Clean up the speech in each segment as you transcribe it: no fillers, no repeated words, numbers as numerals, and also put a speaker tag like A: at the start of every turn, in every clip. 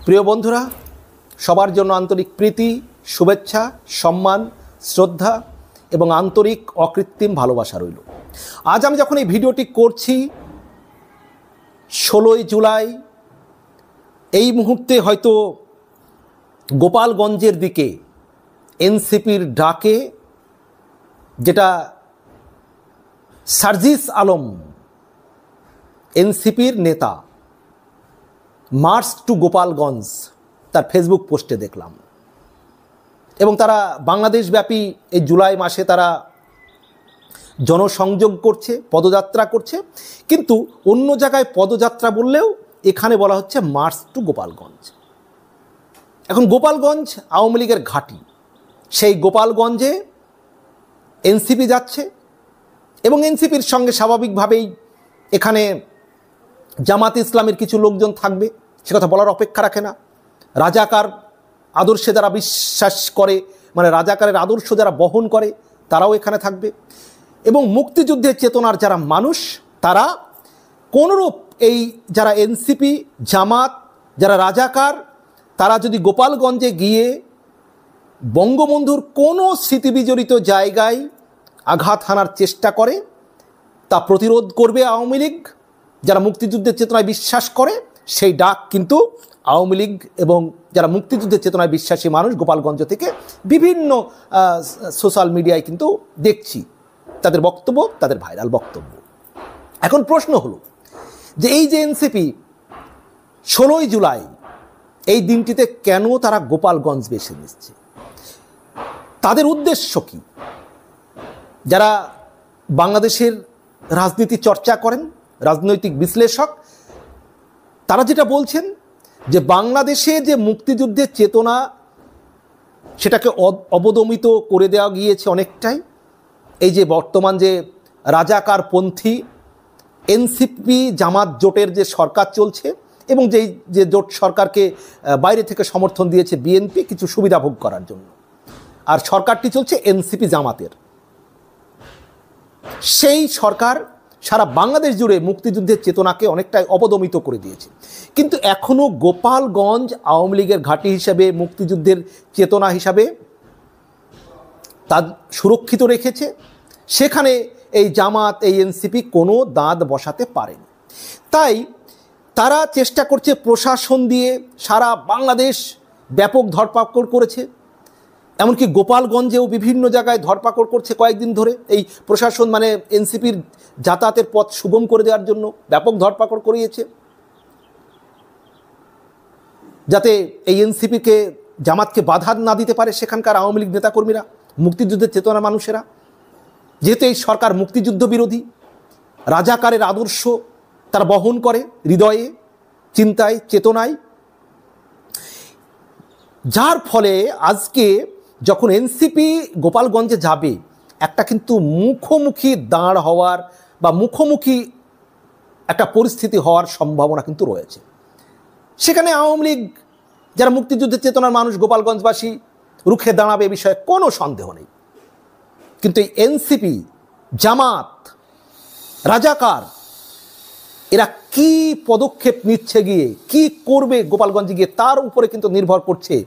A: প্রিয় বন্ধুরা, সবার জন্য আন্তরিক প্রীতি, শুভেচ্ছা, সম্মান, শ্রদ্ধা এবং আন্তরিক অকৃত্রিম ভালোবাসা রইল। আজ আমি যখন এই ভিডিওটি করছি 16ই জুলাই, এই মুহূর্তে হয়তো গোপালগঞ্জের দিকে এনসিপির ডাকে, যেটা সার্জিস আলম এনসিপির নেতা, মার্চ টু গোপালগঞ্জ তার ফেসবুক পোস্টে দেখলাম। এবং তারা বাংলাদেশব্যাপী এই জুলাই মাসে তারা জনসংযোগ করছে, পদযাত্রা করছে, কিন্তু অন্য জায়গায় পদযাত্রা বললেও এখানে বলা হচ্ছে মার্চ টু গোপালগঞ্জ। এখন গোপালগঞ্জ আওয়ামী লীগের ঘাঁটি, সেই গোপালগঞ্জে এনসিপি যাচ্ছে এবং এনসিপির সঙ্গে স্বাভাবিকভাবেই এখানে জামাত ইসলামের কিছু লোকজন থাকবে, সে কথা বলার অপেক্ষা রাখে না। রাজাকার আদর্শে যারা বিশ্বাস করে, মানে রাজাকারের আদর্শ যারা বহন করে, তারাও এখানে থাকবে। এবং মুক্তিযুদ্ধের চেতনার যারা মানুষ, তারা কোনোরূপ এই যারা এনসিপি, জামাত, যারা রাজাকার, তারা যদি গোপালগঞ্জে গিয়ে বঙ্গবন্ধুর কোনো স্মৃতিবিজড়িত জায়গায় আঘাত হানার চেষ্টা করে, তা প্রতিরোধ করবে আওয়ামী লীগ। যারা মুক্তিযুদ্ধের চেতনায় বিশ্বাস করে, সেই ডাক কিন্তু আওয়ামী লীগ এবং যারা মুক্তিযুদ্ধের চেতনায় বিশ্বাসী মানুষ গোপালগঞ্জ থেকে বিভিন্ন সোশ্যাল মিডিয়ায় কিন্তু দেখছি তাদের বক্তব্য, তাদের ভাইরাল বক্তব্য। এখন প্রশ্ন হলো যে এই যে এনসিপি 16ই জুলাই এই দিনটিতে কেন তারা গোপালগঞ্জ বেছে নিচ্ছে, তাদের উদ্দেশ্য কি? যারা বাংলাদেশের রাজনীতি চর্চা করেন, রাজনৈতিক বিশ্লেষক, তারা যেটা বলছেন যে বাংলাদেশে যে মুক্তিযুদ্ধের চেতনা, সেটাকে অবদমিত করে দেওয়া গিয়েছে অনেকটাই। এই যে বর্তমান যে রাজাকারপন্থী এনসিপি জামাত জোটের যে সরকার চলছে, এবং যে জোট সরকারকে বাইরে থেকে সমর্থন দিয়েছে বিএনপি কিছু সুবিধা ভোগ করার জন্য, আর সরকারটি চলছে এনসিপি জামাতের, সেই সরকার সারা বাংলাদেশ জুড়ে মুক্তিযুদ্ধের চেতনাকে অনেকটাই অবদমিত করে দিয়েছে। কিন্তু এখনও গোপালগঞ্জ আওয়ামী লীগের ঘাঁটি হিসাবে, মুক্তিযুদ্ধের চেতনা হিসাবে তা সুরক্ষিত রেখেছে। সেখানে এই জামাত, এই এনসিপি কোনো দাঁত বসাতে পারেনি। তাই তারা চেষ্টা করছে প্রশাসন দিয়ে, সারা বাংলাদেশ ব্যাপক ধরপাকড় করেছে, এমনকি গোপালগঞ্জেও বিভিন্ন জায়গায় ধরপাকড় করছে কয়েকদিন ধরে। এই প্রশাসন মানে এনসিপির যাতায়াতের পথ সুগম করে দেওয়ার জন্য ব্যাপক ধরপাকড় করিয়েছে, যাতে এই এনসিপিকে, জামাতকে বাধা না দিতে পারে সেখানকার আওয়ামী লীগ নেতাকর্মীরা, মুক্তিযুদ্ধের চেতনা মানুষেরা। যেহেতু এই সরকার মুক্তিযুদ্ধ বিরোধী, রাজাকারের আদর্শ তারা বহন করে হৃদয়ে, চিন্তায়, চেতনায়, যার ফলে আজকে যখন এনসিপি গোপালগঞ্জে যাবে, একটা কিন্তু মুখোমুখি দাঁড় হওয়ার বা মুখোমুখি একটা পরিস্থিতি হওয়ার সম্ভাবনা কিন্তু রয়েছে। সেখানে আওয়ামী লীগ, যারা মুক্তিযুদ্ধের চেতনার মানুষ, গোপালগঞ্জবাসী রুখে দাঁড়াবে, এ বিষয়ে কোনো সন্দেহ নেই। কিন্তু এই এনসিপি, জামাত, রাজাকার, এরা কি পদক্ষেপ নিচ্ছে গিয়ে, কি করবে গোপালগঞ্জে গিয়ে, তার উপরে কিন্তু নির্ভর করছে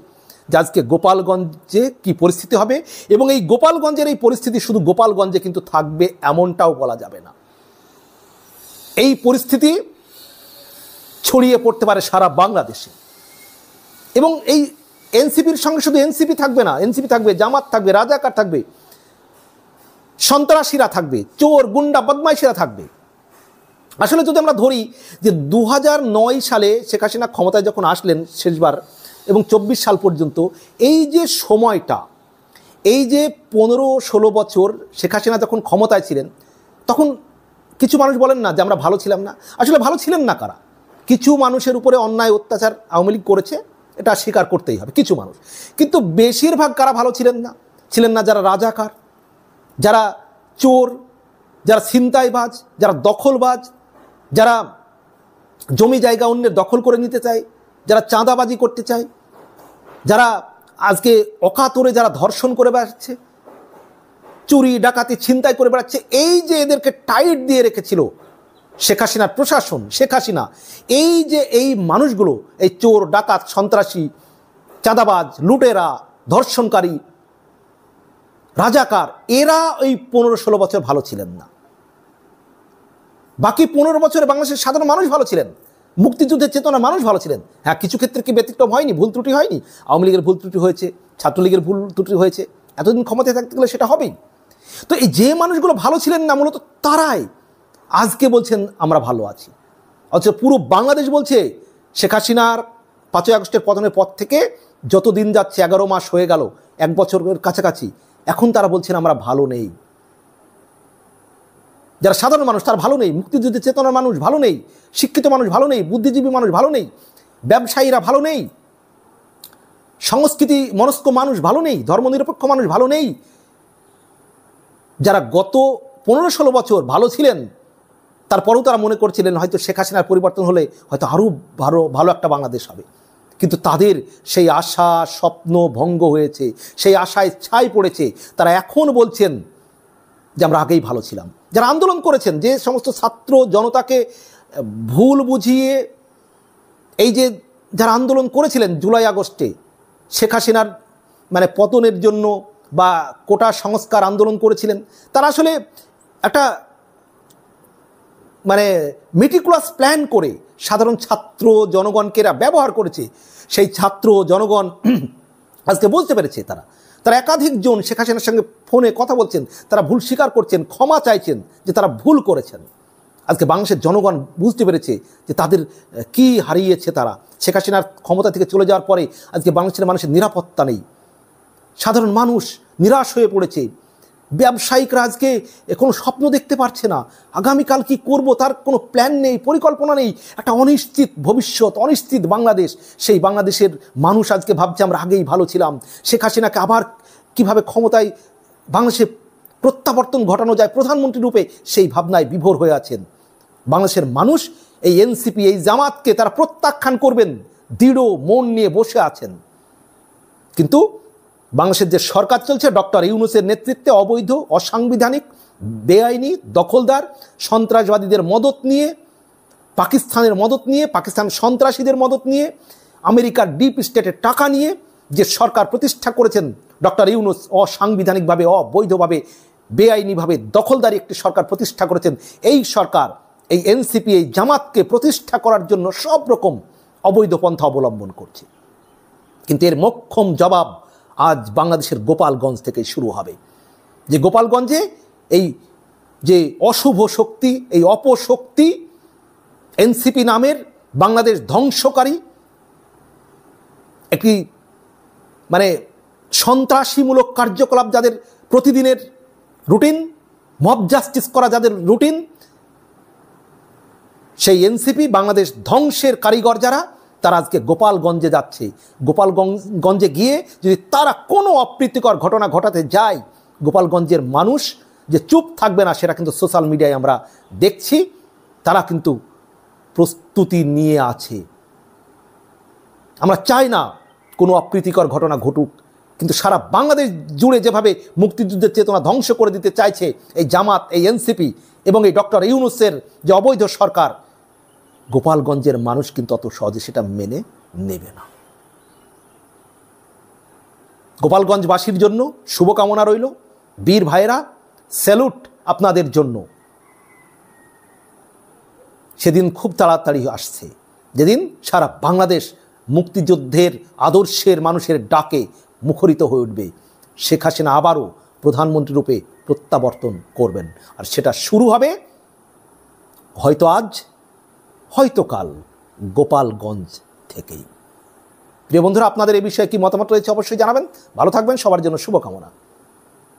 A: যে আজকে গোপালগঞ্জে কি পরিস্থিতি হবে। এবং এই গোপালগঞ্জের এই পরিস্থিতি শুধু গোপালগঞ্জে কিন্তু থাকবে এমনটাও বলা যাবে না। এই পরিস্থিতি ছড়িয়ে পড়তে পারে সারা বাংলাদেশে। এবং এই এনসিপির সঙ্গে শুধু এনসিপি থাকবে না, এনসিপি থাকবে, জামাত থাকবে, রাজাকার থাকবে, সন্ত্রাসীরা থাকবে, চোর, গুন্ডা, বদমাইশিরা থাকবে। আসলে যদি আমরা ধরি যে 2009 সালে শেখ হাসিনা ক্ষমতায় যখন আসলেন শেষবার, এবং 24 সাল পর্যন্ত এই যে সময়টা, এই যে 15-16 বছর শেখ হাসিনা যখন ক্ষমতায় ছিলেন, তখন কিছু মানুষ বলেন না যে আমরা ভালো ছিলাম না। আসলে ভালো ছিলেন না কারা? কিছু মানুষের উপরে অন্যায় অত্যাচার আওয়ামী লীগ করেছে, এটা স্বীকার করতেই হবে, কিছু মানুষ। কিন্তু বেশিরভাগ কারা ভালো ছিলেন না? ছিলেন না যারা রাজাকার, যারা চোর, যারা ছিনতাইবাজ, যারা দখলবাজ, যারা জমি জায়গা অন্যের দখল করে নিতে চায়, যারা চাঁদাবাজি করতে চায়, যারা আজকে অকাতরে যারা ধর্ষণ করে বেড়াচ্ছে, চুরি ডাকাতি ছিনতাই করে বেড়াচ্ছে। এই যে এদেরকে টাইট দিয়ে রেখেছিল শেখ হাসিনার প্রশাসন, শেখ হাসিনা, এই যে এই মানুষগুলো, এই চোর, ডাকাত, সন্ত্রাসী, চাঁদাবাজ, লুটেরা, ধর্ষণকারী, রাজাকার, এরা ওই 15-16 বছর ভালো ছিলেন না। বাকি 15 বছরে বাংলাদেশের সাধারণ মানুষ ভালো ছিলেন, মুক্তিযুদ্ধের চেতনা মানুষ ভালো ছিলেন। হ্যাঁ, কিছু ক্ষেত্রে কি ব্যতিক্রম হয়নি, ভুল ত্রুটি হয়নি? আওয়ামী লীগের ভুল ত্রুটি হয়েছে, ছাত্রলীগের ভুল ত্রুটি হয়েছে, এতদিন ক্ষমতায় থাকতে গেলে সেটা হবেই। তো এই যে মানুষগুলো ভালো ছিলেন না, মূলত তারাই আজকে বলছেন আমরা ভালো আছি। অথচ পুরো বাংলাদেশ বলছে শেখ হাসিনার 5ই আগস্টের পতনের পর থেকে যত দিন যাচ্ছে, 11 মাস হয়ে গেল, 1 বছরের কাছাকাছি, এখন তারা বলছেন আমরা ভালো নেই। যারা সাধারণ মানুষ তারা ভালো নেই, মুক্তিযুদ্ধের চেতনার মানুষ ভালো নেই, শিক্ষিত মানুষ ভালো নেই, বুদ্ধিজীবী মানুষ ভালো নেই, ব্যবসায়ীরা ভালো নেই, সংস্কৃতি মনস্ক মানুষ ভালো নেই, ধর্মনিরপেক্ষ মানুষ ভালো নেই। যারা গত 15-16 বছর ভালো ছিলেন, তারপরেও তারা মনে করছিলেন হয়তো শেখ হাসিনার পরিবর্তন হলে হয়তো আরও ভালো একটা বাংলাদেশ হবে, কিন্তু তাদের সেই আশা স্বপ্ন ভঙ্গ হয়েছে, সেই আশায় ছাই পড়েছে। তারা এখন বলছেন যে আমরা আগেই ভালো ছিলাম। যারা আন্দোলন করেছেন, যে সমস্ত ছাত্র জনতাকে ভুল বুঝিয়ে এই যে যারা আন্দোলন করেছিলেন জুলাই আগস্টে শেখ হাসিনার মানে পতনের জন্য বা কোটা সংস্কার আন্দোলন করেছিলেন, তারা আসলে একটা মানে মেটিকুলাস প্ল্যান করে সাধারণ ছাত্র জনগণকে এরা ব্যবহার করেছে। সেই ছাত্র জনগণ আজকে বুঝতে পেরেছে, তারা একাধিকজন শেখ হাসিনার সঙ্গে ফোনে কথা বলছেন, তারা ভুল স্বীকার করছেন, ক্ষমা চাইছেন যে তারা ভুল করেছেন। আজকে বাংলাদেশের জনগণ বুঝতে পেরেছে যে তাদের কি হারিয়েছে তারা। শেখ হাসিনার ক্ষমতা থেকে চলে যাওয়ার পরে আজকে বাংলাদেশের মানুষের নিরাপত্তা নেই, সাধারণ মানুষ নিরাশ হয়ে পড়েছে, ব্যবসায়িকরা আজকে কোনো স্বপ্ন দেখতে পারছে না, আগামীকাল কি করব তার কোনো প্ল্যান নেই, পরিকল্পনা নেই। একটা অনিশ্চিত ভবিষ্যৎ, অনিশ্চিত বাংলাদেশ। সেই বাংলাদেশের মানুষ আজকে ভাবছে আমরা আগেই ভালো ছিলাম, শেখ হাসিনাকে আবার কিভাবে ক্ষমতায় বাংলাদেশে প্রত্যাবর্তন ঘটানো যায় প্রধানমন্ত্রী রূপে, সেই ভাবনায় বিভোর হয়ে আছেন বাংলাদেশের মানুষ। এই এনসিপি, এই জামাতকে তারা প্রত্যাখ্যান করবেন দৃঢ় মন নিয়ে বসে আছেন। কিন্তু বাংলাদেশের যে সরকার চলছে ডক্টর ইউনূসের নেতৃত্বে অবৈধ, অসাংবিধানিক, বেআইনি, দখলদার, সন্ত্রাসবাদীদের মদত নিয়ে, পাকিস্তানের মদত নিয়ে, পাকিস্তান সন্ত্রাসীদের মদত নিয়ে, আমেরিকার ডিপ স্টেটের টাকা নিয়ে যে সরকার প্রতিষ্ঠা করেছেন ডক্টর ইউনূস, অসাংবিধানিকভাবে, অবৈধভাবে, বেআইনিভাবে দখলদারি একটি সরকার প্রতিষ্ঠা করেছেন। এই সরকার, এই এনসিপি, এই জামাতকে প্রতিষ্ঠা করার জন্য সব রকম অবৈধ পন্থা অবলম্বন করছে। কিন্তু এর মোক্ষম জবাব আজ বাংলাদেশের গোপালগঞ্জ থেকে শুরু হবে। যে গোপালগঞ্জে এই যে অশুভ শক্তি, এই অপশক্তি, এনসিপি নামের বাংলাদেশ ধ্বংসকারী একটি মানে সন্ত্রাসীমূলক কার্যকলাপ যাদের প্রতিদিনের রুটিন, মব জাস্টিস করা যাদের রুটিন, সেই এনসিপি বাংলাদেশ ধ্বংসের কারিগর যারা, তারা আজকে গোপালগঞ্জে যাচ্ছে। গোপালগঞ্জে গিয়ে যদি তারা কোনো অপ্রীতিকর ঘটনা ঘটাতে যায়, গোপালগঞ্জের মানুষ যে চুপ থাকবে না সেটা কিন্তু সোশ্যাল মিডিয়ায় আমরা দেখছি। তারা কিন্তু প্রস্তুতি নিয়ে আছে। আমরা চাই না কোনো অপ্রীতিকর ঘটনা ঘটুক, কিন্তু সারা বাংলাদেশ জুড়ে যেভাবে মুক্তিযুদ্ধের চেতনা ধ্বংস করে দিতে চাইছে এই জামাত, এই এনসিপি এবং এই ডক্টর ইউনূসের যে অবৈধ সরকার, গোপালগঞ্জের মানুষ কিন্তু অত সহজে সেটা মেনে নেবে না। গোপালগঞ্জবাসীর জন্য শুভকামনা রইল। বীর ভাইয়েরা, স্যালুট আপনাদের জন্য। সেদিন খুব তাড়াতাড়ি আসছে, যেদিন সারা বাংলাদেশ মুক্তিযুদ্ধের আদর্শের মানুষের ডাকে মুখরিত হয়ে উঠবে। শেখ হাসিনা আবারও প্রধানমন্ত্রী রূপে প্রত্যাবর্তন করবেন, আর সেটা শুরু হবে হয়তো আজ, হয়তো কাল, গোপালগঞ্জ থেকেই। প্রিয় বন্ধুরা, আপনাদের এই বিষয়ে কি মতামত রয়েছে অবশ্যই জানাবেন। ভালো থাকবেন, সবার জন্য শুভকামনা।